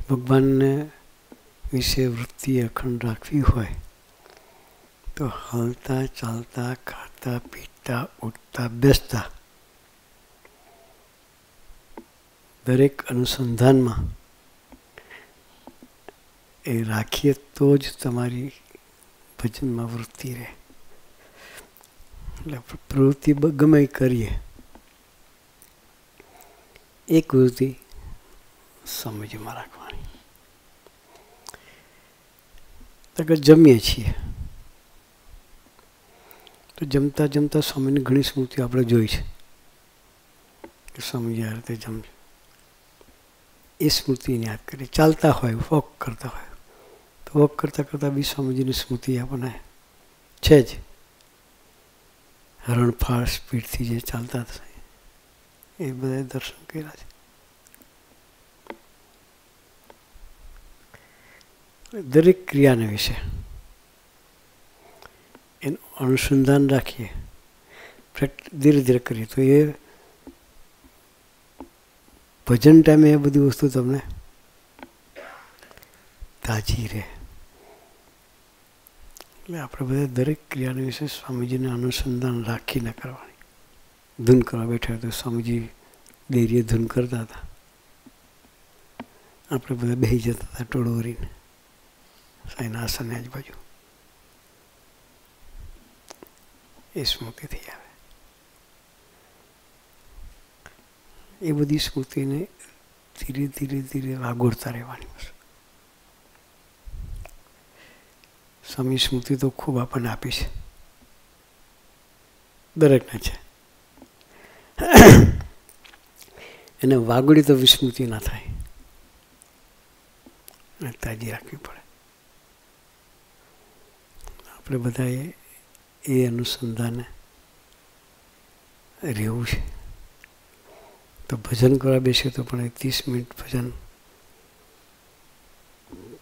ભગવાનને વિશે વૃત્તિ અખંડ રાખવી હોય તો હાલતા ચાલતા ખાતા પીતા ઉઠતા બેસતા દરેક અનુસંધાનમાં એ રાખીએ તો જ તમારી ભજનમાં વૃત્તિ રહે. એટલે પ્રવૃત્તિ ગમે કરીએ, એક વૃત્તિ સમજમાં રાખવાની. અગર જમીએ છીએ તો જમતા જમતા સ્વામીની ઘણી સ્મૃતિઓ આપણે જોઈ છે કે સ્વામીજી આ રીતે જમશે. એ સ્મૃતિને યાદ કરીએ. ચાલતા હોય, વોક કરતા હોય તો વોક કરતાં કરતાં બી સ્વામીજીની સ્મૃતિ આપણને છે જ. હરણફાળ સ્પીડથી જે ચાલતા હતા એ બધા દર્શન કર્યા છે. દરેક ક્રિયાને વિશે એનું અનુસંધાન રાખીએ, ધીરે ધીરે કરીએ તો એ ભજન ટાઈમે એ બધી વસ્તુ તમને તાજી રહે. એટલે આપણે બધા દરેક ક્રિયાને વિશે સ્વામીજીને અનુસંધાન રાખીને કરવાની. ધૂન કરવા બેઠા તો સ્વામીજી ધૈર્ય ધૂન કરતા હતા, આપણે બધા બેસી જતા હતા ટોળો વળીને સાઈના આસન આજુબાજુ. એ સ્મૃતિ થઈ આવે. એ બધી સ્મૃતિને ધીરે ધીરે ધીરે વાગોળતા રહેવાની. સ્વામી સ્મૃતિ તો ખૂબ આપણને આપી છે, દરેકને છે. એને વાગોળી તો વિસ્મૃતિ ના થાય, તાજી રાખવી પડે. આપણે બધાએ એ અનુસંધાને રહેવું છે. તો ભજન કરવા બેસે તો પણ 30 મિનિટ ભજન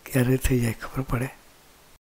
ક્યારે થઈ જાય ખબર પડે.